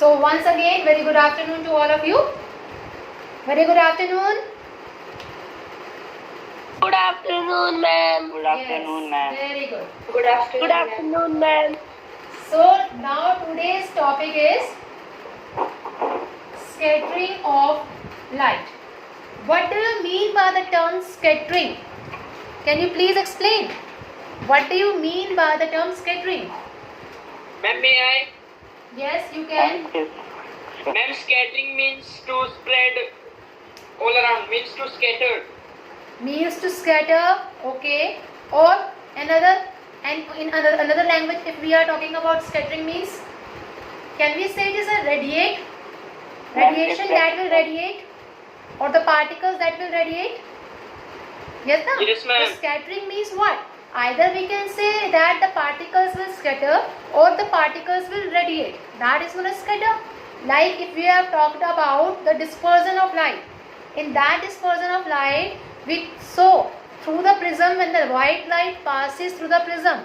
So once again, very good afternoon to all of you. Very good afternoon. Good afternoon, ma'am. Good afternoon, ma'am. Very good. Good afternoon, ma'am. So now today's topic is scattering of light. What do you mean by the term scattering? Can you please explain? What do you mean by the term scattering? Ma'am, may I? Yes, you can. Ma'am, scattering means to spread all around, means to scatter. Means to scatter, okay. Or another, and in another language, if we are talking about scattering means, can we say it is a radiate? Radiation that will radiate, or the particles that will radiate? Yes, no? Yes, ma'am. So scattering means what? Either we can say that the particles will scatter or the particles will radiate. That is known as scatter. Like if we have talked about the dispersion of light. In that dispersion of light, we saw through the prism, when the white light passes through the prism,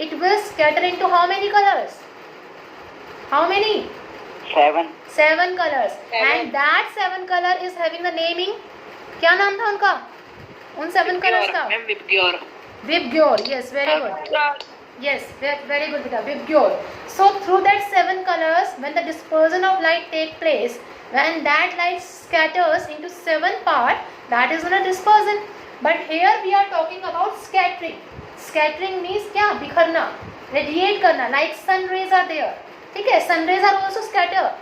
it will scatter into how many colors? How many? 7. 7 colors. Seven. And that 7 color is having the naming. क्या नाम था उनका? उन 7 colors का? Ma'am, Vibgyor. Vibgyor. Yes, very good. Yes, very good, Vita. Vibgyor. So through that 7 colors, when the dispersion of light take place, when that light scatters into 7 parts, that is known as dispersion. But here we are talking about scattering. Scattering means क्या? बिखरना, radiate करना. Like sun rays are there. ठीक है? Sun rays are also scatter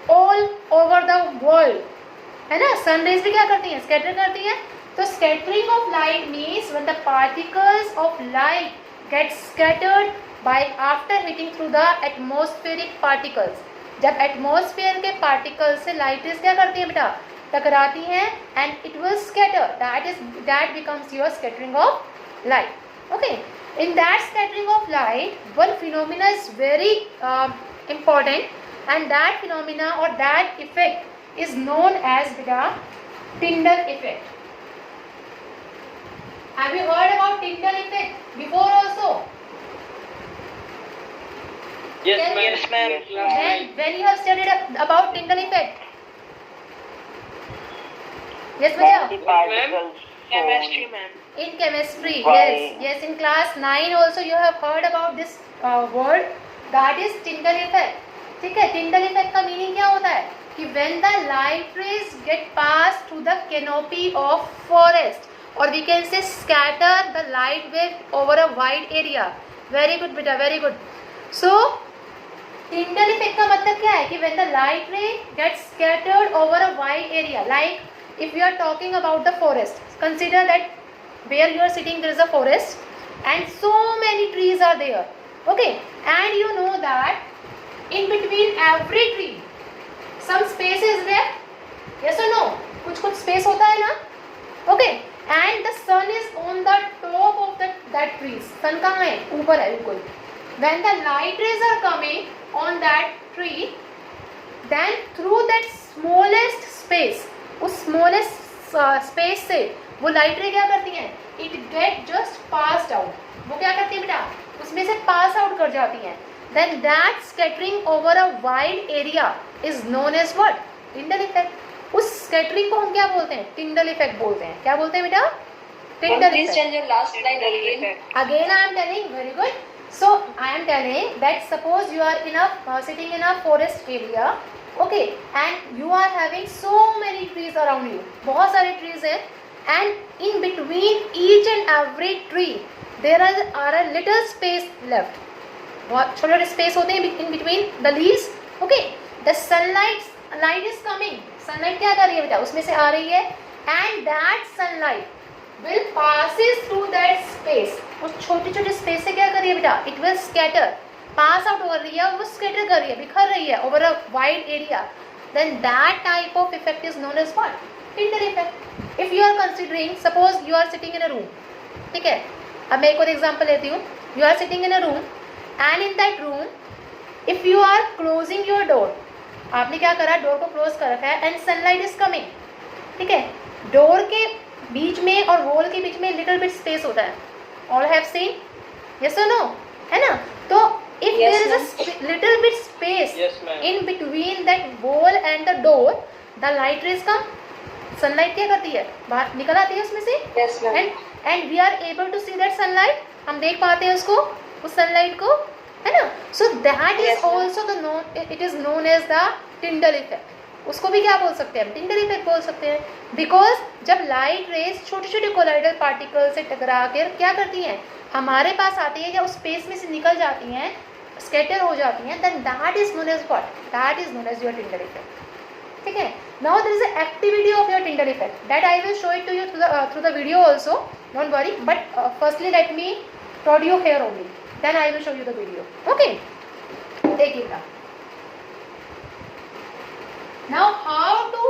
all over the world. है ना? Sun rays भी क्या करती हैं? Scatter करती हैं. So scattering of light means when the particles of light get scattered by after hitting through the atmospheric particles. जब atmosphere के पार्टिकल्स से लाइट रेज क्या करती हैं बेटा? टकराती हैं and it will scatter. That becomes your scattering of light. Okay. In that scattering of light, one phenomena is very important, and that phenomena or that effect is known as the Tyndall effect. Have you heard about Tyndall effect before also? Yes, Yes, ma'am. Yes, ma'am. When you have studied about Tyndall effect? Yes, Bhaja? The particles Chemistry, formed ma'am. In chemistry, Why? yes. In class 9 also you have heard about this word, that is Tyndall effect. ठीक है? Tyndall effect का meaning क्या होता है? कि when the light rays get passed through the canopy of forest, or we can say scatter the light wave over a wide area. Very good, beta, very good. So Tyndall effect का मतलब क्या है? कि when the light ray gets scattered over a wide area, like if we are talking about the forest, consider that where you are sitting there is a forest and so many trees are there. Okay, and you know that in between every tree some space is there. Yes or no? कुछ space होता है ना? Okay, and the sun is on the top of that trees. sun कहाँ है? ऊपर है बिल्कुल. When the light rays are coming on that tree, then through that smallest space, उस smallest space से वो लाइट रे क्या करती हैं? It get just passed out. वो क्या करती है बेटा? उसमें से pass out कर जाती हैं. Then that scattering over a wide area is known as what? Tyndall effect. उस scattering को हम क्या बोलते हैं? Tyndall effect बोलते हैं. क्या बोलते हैं बेटा? Tyndall Please effect. tell your last line again. Again I am telling, very good. So I am telling that suppose you are in a sitting in a forest area, okay, and you are having so many trees around you. बहुत सारे trees हैं, and in between each and every tree there are a little space left. बहुत छोटे space होते हैं in between the leaves. Okay, the light is coming. Sunlight क्या कर रही है बेटा? उसमें से आ रही है, and that sunlight will passes through that space. उस छोटे छोटे स्पेस से क्या कर रही है बेटा? It will scatter, pass out over रही है, वो scatter कर रही है, बिखर रही है over a wide area. Then that type of effect is known as what? Tyndall effect. If you are considering, suppose you are sitting in a room, ठीक है? अब मैं एक और एग्जांपल लेती हूँ. You are sitting in a room, and in that room, if you are closing your door, आपने क्या करा? डोर को क्लोज कर रखा है, and sunlight is coming, ठीक है? डोर के बीच में और वॉल के बीच में लिटिल बिट स्पेस होता है. All have seen? यस और नो? है ना? तो if Yes, there is a little bit space Yes, ma'am. in between that wall and the door, the light rays come, sunlight क्या करती है, बाहर निकल आती है उसमें से, Yes, ma'am. and we are able to see that sunlight, हम देख पाते हैं उसको, उस sunlight को, है ना. So that is Yes, ma'am. also the known, it is known as the Tyndall effect. उसको भी क्या बोल सकते हैं हम, टिंडल इफेक्ट बोल सकते हैं. बिकॉज जब लाइट रेज छोटे छोटे कोलाइडल पार्टिकल से टकरा कर क्या करती हैं, हमारे पास आती है या उस स्पेस में से निकल जाती हैं, स्कैटर हो जाती हैं, then that is known as what, that is known as your Tyndall effect. ठीक है. Now there is a activity of your Tyndall effect that I will show it to you through the video also, don't worry, but firstly let me taught you here only, then I will show you the video. Okay, देखिएगा. Now how to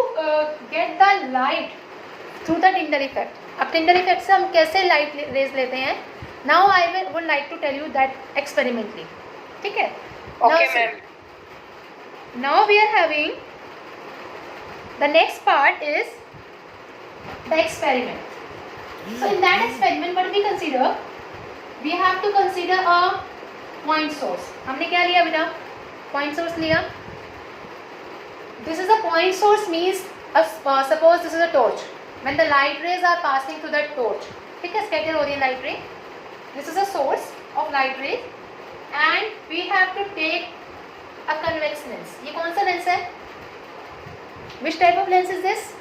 get the light through the Tyndall effect. अब Tyndall effect से हम कैसे light rays लेते हैं? Now I would like to tell you that experimentally. ठीक है? Okay, ma'am. Now we are having the next part is the experiment. So in that experiment, what we consider? We have to consider a point source. हमने क्या लिया बेटा? Point source लिया. This is a point source means suppose this is a torch. When the light rays are passing through that torch, ठीक है, scatter हो रही है light ray. This is a source of light rays and we have to take a convex lens. ये कौन सा lens है? Which type of lens is this?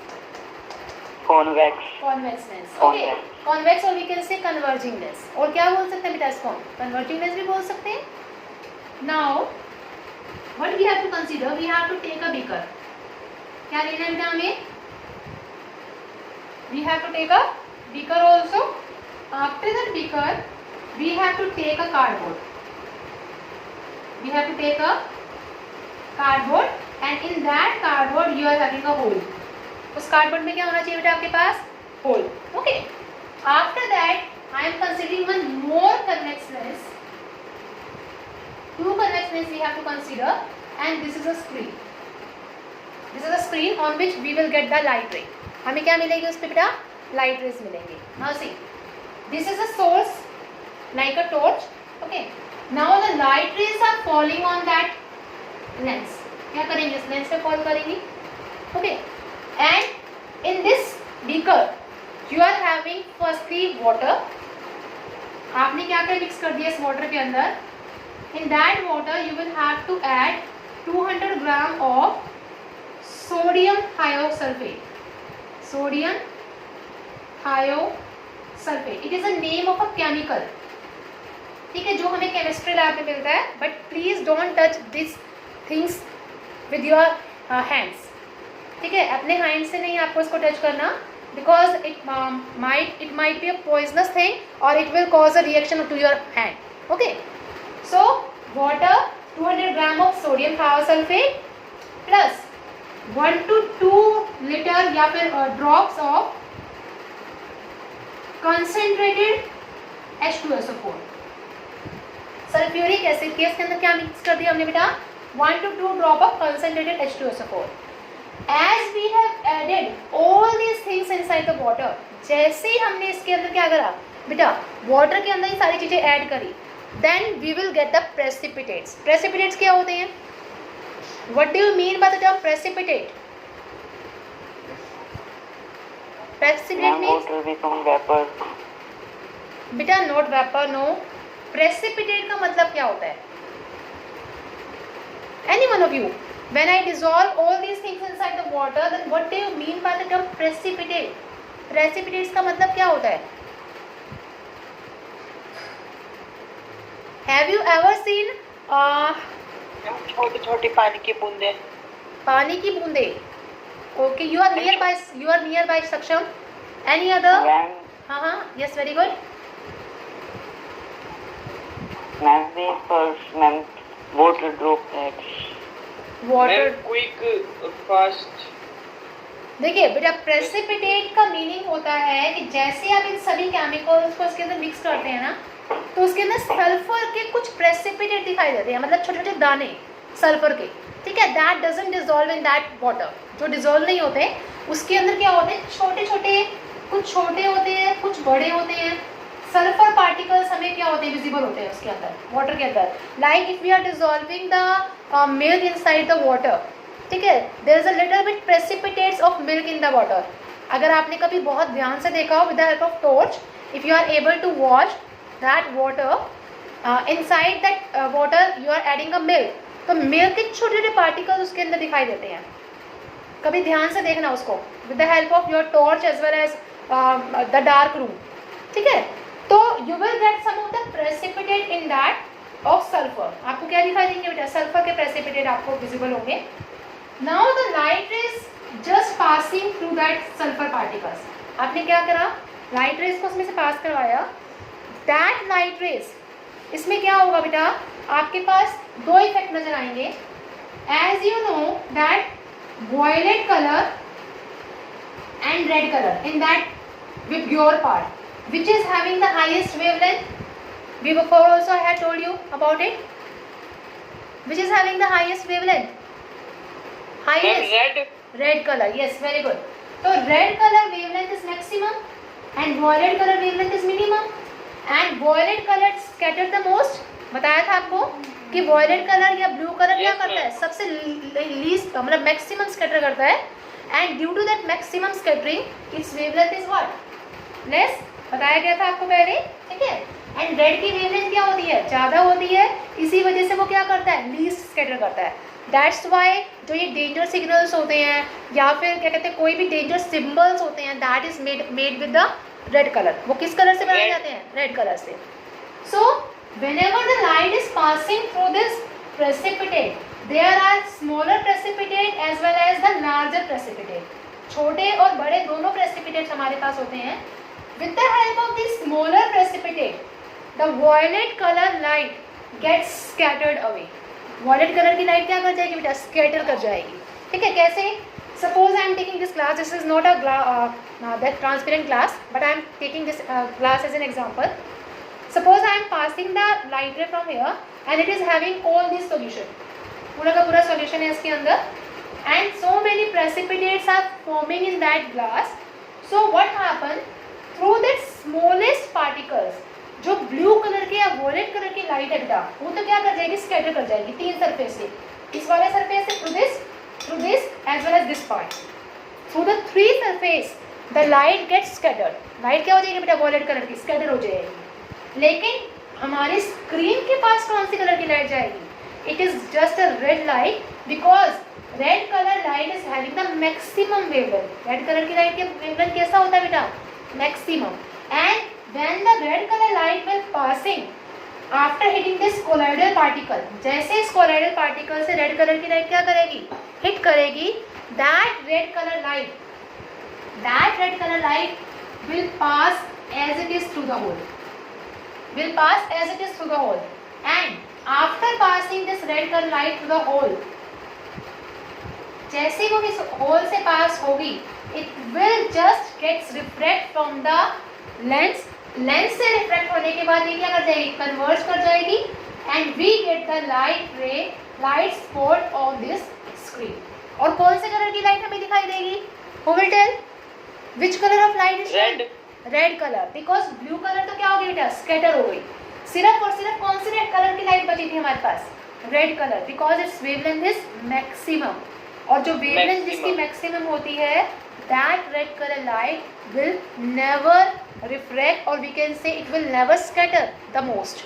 Convex. Convex lens. Okay. Convex or we can say converging lens. और क्या बोल सकते हैं बेटा इसको? Converging lens भी बोल सकते हैं. Now what we have to consider, we have to take a beaker. क्या लेना है बेटा हमें? We have to take a beaker also. After that beaker, we have to take a cardboard. We have to take a cardboard and in that cardboard you are having a hole. उस cardboard में क्या होना चाहिए बेटा आपके पास? Hole. Okay. After that, I am considering one more convex lens. Two convex lens we have to consider and this is a screen. This is a screen on which we will get the light ray. हमें क्या मिलेगी उस पे बेटा? Light rays मिलेंगे. Now see, this is a source like a torch. Okay. Now the light rays are falling on that lens. क्या करेंगे? इस lens पे fall करेंगी. Okay. And in this beaker, you are having firstly water. आपने क्या क्या mix कर दिया इस water के अंदर? In that water you will have to add 200 gram of sodium thiosulfate. Sodium thiosulfate. It is a name of a chemical. ठीक है, जो हमें chemistry lab में मिलता है. But please don't touch these things with your hands. ठीक है, अपने hand से नहीं आपको इसको touch करना. Because it might be a poisonous thing or it will cause a reaction to your hand. Okay. So water 200 gram of sodium thiosulfate plus 1 to 2 liter या फिर drops of concentrated H2SO4. Sulphuric acid के इसके अंदर क्या mix कर दिया हमने बेटा? 1 to 2 drop of concentrated H2SO4. As we have added all these things inside the water, जैसे ही हमने इसके अंदर क्या करा बेटा? वाटर के अंदर ही सारी चीजें ऐड करी. Then we will get the precipitates. Precipitates क्या होते हैं? What do you mean by the term precipitate? Precipitate means Water become vapor. बेटा not vapor, no. Precipitate का मतलब क्या होता है? Any one of you? When I dissolve all these things inside the water, then what do you mean by the term precipitate? Precipitates का मतलब क्या होता है? Have you ever seen छोटी छोटी पानी की बूंदे. पानी की बूंदे? Okay, you are nearby Saksham. Any other? When Yes, very good. ma'am, water droplets. Water. Ma'am, quick, fast. देखिए बेटा, प्रेसिपिटेट का मीनिंग होता है कि जैसे आप इन सभी केमिकल्स को इसके अंदर मिक्स करते हैं ना, तो उसके अंदर सल्फर के कुछ प्रेसिपिटेट दिखाई देते हैं, मतलब छोटे छोटे दाने सल्फर के. ठीक है, that doesn't dissolve in that water. जो डिजॉल्व नहीं होते उसके अंदर क्या होते हैं? छोटे छोटे, कुछ छोटे होते हैं, कुछ बड़े होते हैं. सल्फर पार्टिकल्स हमें क्या होते हैं, विजिबल होते हैं उसके अंदर, वाटर के अंदर. Like if we are dissolving the milk inside the water, ठीक है, there is a little bit precipitates of milk in the water. अगर आपने कभी बहुत ध्यान से देखा हो, with the help of torch, if you are able to watch that water, inside that water you are adding a milk, तो milk के छोटे छोटे पार्टिकल्स उसके अंदर दिखाई देते हैं. कभी ध्यान से देखना उसको, with the help of your torch as well as the dark room, ठीक है. तो you will get some of the precipitate in that of sulphur. आपको क्या दिखाई देंगे बेटा, सल्फर के प्रेसिपिटेट आपको विजिबल होंगे. Now the light is just passing through that sulphur particles. आपने क्या करा, लाइट रेज को उसमें से पास करवाया. दैट लाइट रेज, इसमें क्या होगा बेटा, आपके पास दो इफेक्ट नजर आएंगे. As you know that violet color and red color in that vibgyor part, which is having the highest wavelength. We before also had told you about it. Which is having the highest wavelength? Highest. Red color. Yes, very good. So red color wavelength is maximum and violet color wavelength is minimum. And violet color scattered the most. बताया था आपको कि violet colour या blue colour क्या करता है, सबसे least मतलब मैक्सिमम स्कैटर करता है. And due to that maximum scattering its wavelength is what, less. बताया गया था आपको पहले, ठीक है. एंड रेड की वेवलेंथ क्या होती है, ज़्यादा होती है, इसी वजह से वो क्या करता है, लीस्ट स्कैटर करता है. दैट्स वाई जो ये डेंजर सिग्नल्स होते हैं या फिर क्या कहते हैं कोई भी डेंजर सिम्बल्स होते हैं, that is made with the red colour. वो किस कलर से बनाए जाते हैं, रेड कलर से. सो whenever the light is passing through this precipitate, there are smaller precipitate as well as the larger precipitate. छोटे और बड़े दोनों precipitate हमारे पास होते हैं. With the help of this smaller precipitate, the violet color light gets scattered away. Violet color की light क्या कर जाएगी बेटा, scatter कर जाएगी. ठीक है, कैसे? Suppose I am taking this glass. This is not a that transparent glass, but I am taking this glass as an example. Suppose I am passing the light ray from here and it is having all this solution. पूरा का पूरा solution है इसके अंदर and so many precipitates are forming in that glass. So what happen, through that smallest particles, जो blue color के या violet color की light है बेटा, वो तो क्या कर जाएगी, scatter कर जाएगी तीन surface से. इस वाले surface से through this as well as this part. Through the three surface the light gets scattered. Light क्या हो जाएगी बेटा, violet color की scatter हो जाएगी. लेकिन हमारी स्क्रीन के पास कौन सी कलर की लाइट जाएगी, it is just a red light, because red colour light is having the maximum wavelength. Red colour की लाइट का वेवलेंथ कैसा होता है बेटा, maximum. And when the red colour light will passing after hitting this colloidal particle, जैसे इस colloidal particle से red colour की लाइट क्या करेगी, हिट करेगी, that red colour light will pass as it is through the hole. Will pass as it is through the hole, and after passing this red color light through the hole, जैसे वो इस hole से pass होगी, it will just gets refract from the lens. Lens से refract होने के बाद ये क्या कर जाएगी, converge कर जाएगी, and we get the light spot on this screen. और कौन से कलर की लाइट हमें दिखाई देगी, who will tell which color of light is red? Red colour, because blue colour तो क्या हो गई बेटा, स्कैटर हो गई. सिर्फ और सिर्फ कौन सी रेड कलर की लाइट बची थी हमारे पास, red colour, because its wavelength is maximum. और जो वेवलेंथ जिसकी मैक्सिमम होती है, that red colour light will never refract और we can say it will never scatter the most.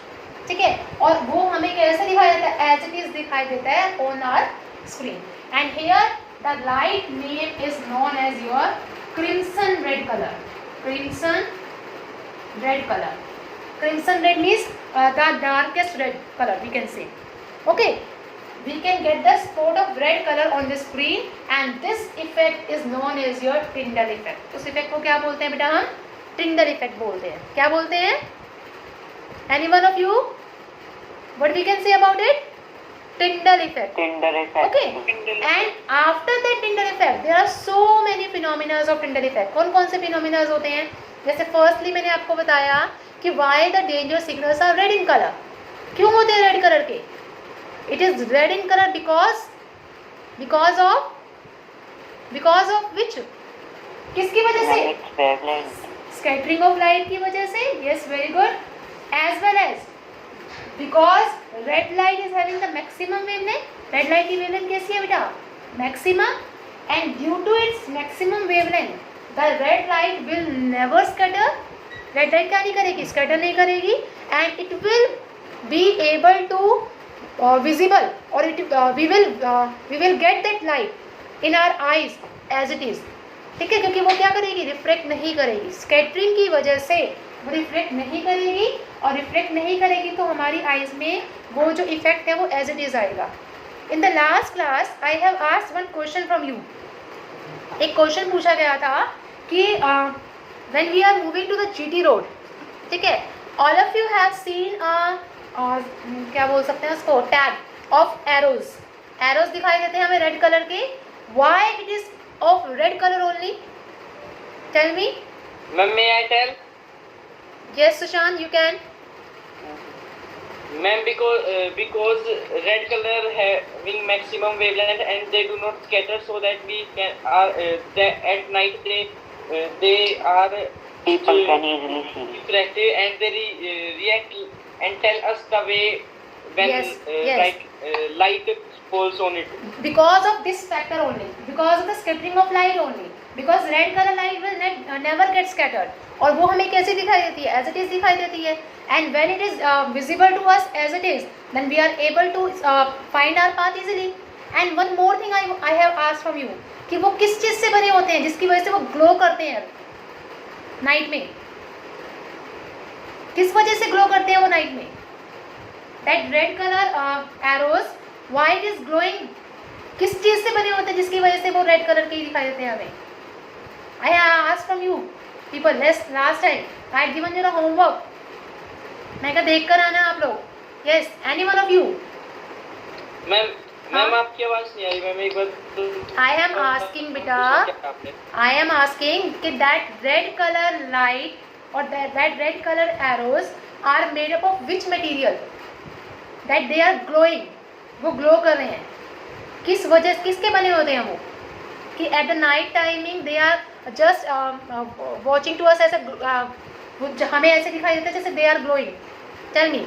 ठीक है, और वो हमें कैसे दिखाई देता है, एज इट इज दिखाई देता है on our screen. And here the light name is known as your crimson red colour. Crimson red color. Crimson red means the darkest red color we can say. Okay, we can get the spot of red color on the screen and this effect is known as your Tyndall effect. उस effect को क्या बोलते हैं बेटा, हम Tyndall effect बोलते हैं. क्या बोलते हैं, anyone of you, what we can say about it, Tyndall effect. Tyndall effect. Okay, and after that Tyndall effect there are so many phenomena of Tyndall effect. कौन कौन से phenomena होते हैं, जैसे firstly मैंने आपको बताया कि why the danger signals are red in color. क्यों होते हैं रेड कलर के, it is red in color because of which, किसकी वजह से, स्कैटरिंग ऑफ लाइट की वजह से, yes very good, as well as because red light is having the maximum wavelength. Red light की वेवलेंथ कैसी है बेटा? Maximum, and due to its maximum wavelength the red light will never scatter. Red light क्या नहीं करेगी? Scatter नहीं करेगी, and it will be able to visible, और it we will get that light in our eyes as it is. ठीक है, क्योंकि वो क्या करेगी? रिफ्लेक्ट नहीं करेगी। स्कैटरिंग की वजह से वो रिफ्लेक्ट नहीं करेगी, और रिफ्लेक्ट नहीं करेगी तो हमारी आईज में वो जो इफेक्ट है वो एज इट इज आएगा। In the last class I have asked one question from you. एक क्वेश्चन पूछा गया था कि when we are moving to the GT road, ठीक है, all of you have seen क्या बोल सकते हैं उसको, टैग ऑफ एरोज। एरोज दिखाई देते हैं हमें रेड कलर के। Why it is of red colour only? Tell me. Ma'am, may I tell? Yes, Sushant, you can. Ma'am, because red color having maximum wavelength and they do not scatter, so that we can at night they are People can easily see. refractive, and they react and tell us the way when Yes, yes. light falls on it. Because of this factor only, because of the scattering of light only, because red color light will never get scattered, और वो हमें कैसे दिखाई देती है? As it is दिखाई देती है, and when it is visible to us as it is, then we are able to find our path easily. And one more thing I have asked from you, कि वो किस चीज़ से बने होते हैं जिसकी वजह से वो ग्लो करते हैं नाइट में? किस वजह से ग्लो करते हैं वो नाइट में? That red colour arrows, why it is glowing, किस चीज़ से बने होते हैं जिसकी वजह से वो रेड कलर के ही दिखाई देते हैं हमें? I asked from you people last time I had given you the homework. मैं कहा देख कर आना आप लोग। Yes, any one of you? Ma'am आपकी आवाज नहीं आई मैम, एक बार। आई एम आस्किंग बेटा, आई एम आस्किंग कि दैट रेड कलर लाइट और that red colour arrows are made up of which material that they are glowing, वो ग्लो कर रहे हैं, किस वजह से, किसके बने होते हैं वो? कि at the night timing they are just watching to us, ऐसे हमें ऐसे दिखाई देता है जैसे they are glowing. Tell me,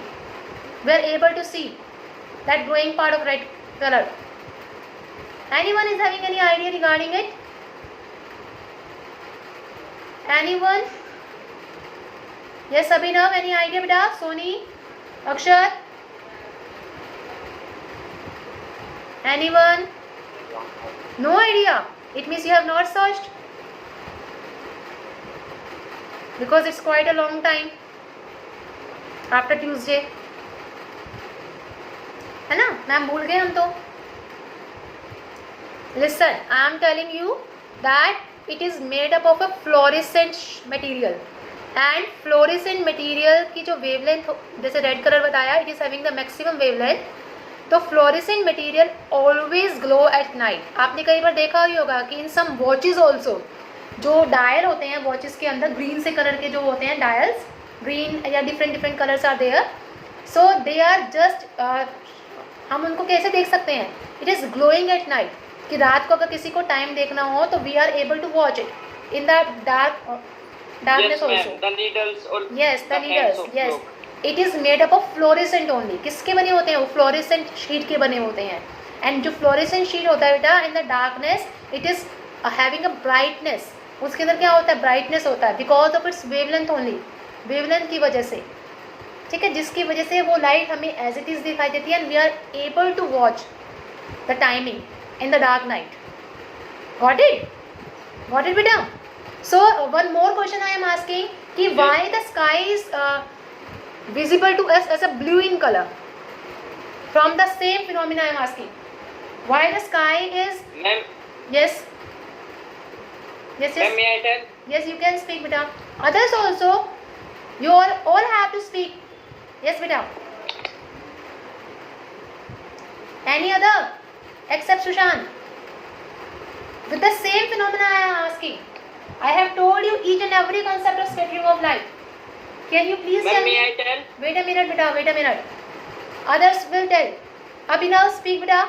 we are able to see that glowing part of red color. Anyone is having any idea regarding it? Anyone? Yes, Abhinav, any idea beta? Soni, Akshar? Anyone? No idea. It means you have not searched, because it's quite a long time after Tuesday. है ना ma'am, भूल गए हम तो। Listen, I am telling you that it is made up of a fluorescent material, and fluorescent material की जो wavelength, जैसे red colour बताया, it is having the maximum wavelength, तो fluorescent material always glow at night. आपने कई बार देखा ही होगा कि इन सम वॉचेज ऑल्सो, जो डायल होते हैं वॉचेस के अंदर, ग्रीन से कलर के जो होते हैं डायल्स, ग्रीन या different colours are there, so they are just, हम उनको कैसे देख सकते हैं? It is glowing at night, कि रात को अगर किसी को टाइम देखना हो तो we are able to watch it in the darkness also. Yes, the needles, yes, it is made up of fluorescent only. किसके बने होते हैं वो? फ्लोरेसेंट शीट के बने होते हैं। एंड जो फ्लोरेसेंट शीट होता है बेटा, इन the darkness it is having a brightness, उसके अंदर क्या होता है? ब्राइटनेस होता है, because of its wavelength only, wavelength की वजह से, ठीक है, जिसकी वजह से वो लाइट हमें एज इट इज दिखाई देती है, and we are able to watch the timing in the dark night. Got it? Got it बेटा? So one more question I am asking कि why the sky is visible to us as a blue in colour from the same phenomena. I am asking why the sky is, yes, yes, yes, may I tell? yes, you can speak beta. Others also, you all have to speak. Yes beta. Any other except Sushant? With the same phenomena I am asking, I have told you each and every concept of scattering of light. Can you please tell me? May I tell? Wait a minute beta, wait a minute. Others will tell. Abhinav, speak beta.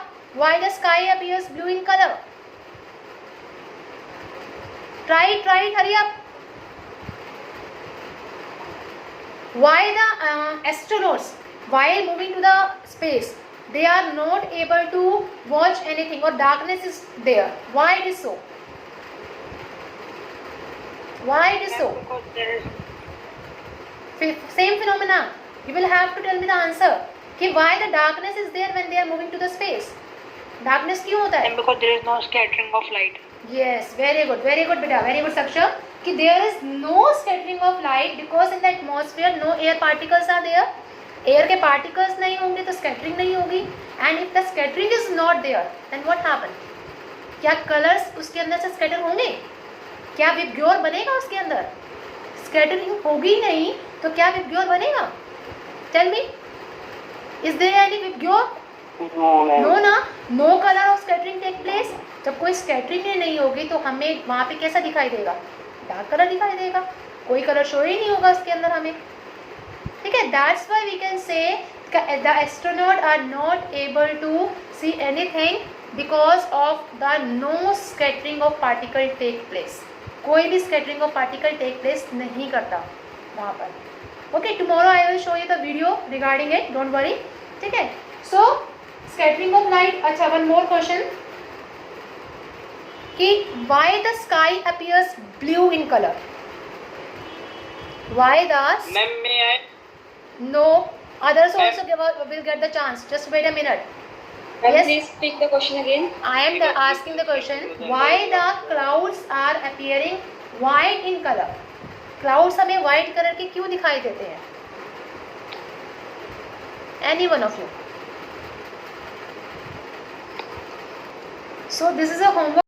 Why the sky appears blue in color? Try it, hurry up. Why the astronauts while moving to the space they are not able to watch anything or darkness is there? Why it is so? Why it is so? Because there is Same phenomena. You will have to tell me the answer कि why the darkness is there when they are moving to the space? Darkness क्यों होता है? and because there is no scattering of light. Yes, very good बेटा, very good Saksham. कि there is no scattering of light because in the atmosphere no air particles are there. Air के particles नहीं होंगे तो scattering नहीं होगी. And if the scattering is not there, then what happen? क्या colors उसके अंदर से scatter होंगे? क्या विबग्योर बनेगा उसके अंदर? स्कैटरिंग होगी नहीं तो क्या विबग्योर बनेगा? Tell me, is there any VIBGYOR? No, ma'am. No ना, no colour of scattering take place. जब कोई स्कैटरिंग नहीं होगी तो हमें वहाँ पे कैसा दिखाई देगा? डार्क कलर दिखाई देगा, कोई कलर शो ही नहीं होगा उसके अंदर हमें. ठीक है, that's why we can say the astronaut are not able to see anything because of the no scattering of particle take place. कोई भी scattering of particle take place नहीं करता वहाँ पर. Okay, tomorrow I will show you the video regarding it, don't worry. ठीक है, so scattering of light. अच्छा, one more question कि why the sky appears blue in colour? Why the Ma'am, may I? No others also will get the chance. Just wait a minute. Yes. Please speak the question again. I am asking the question, why the clouds are appearing white in color? Clouds हमें white color के क्यों दिखाई देते हैं? Any one of you? So this is a homework.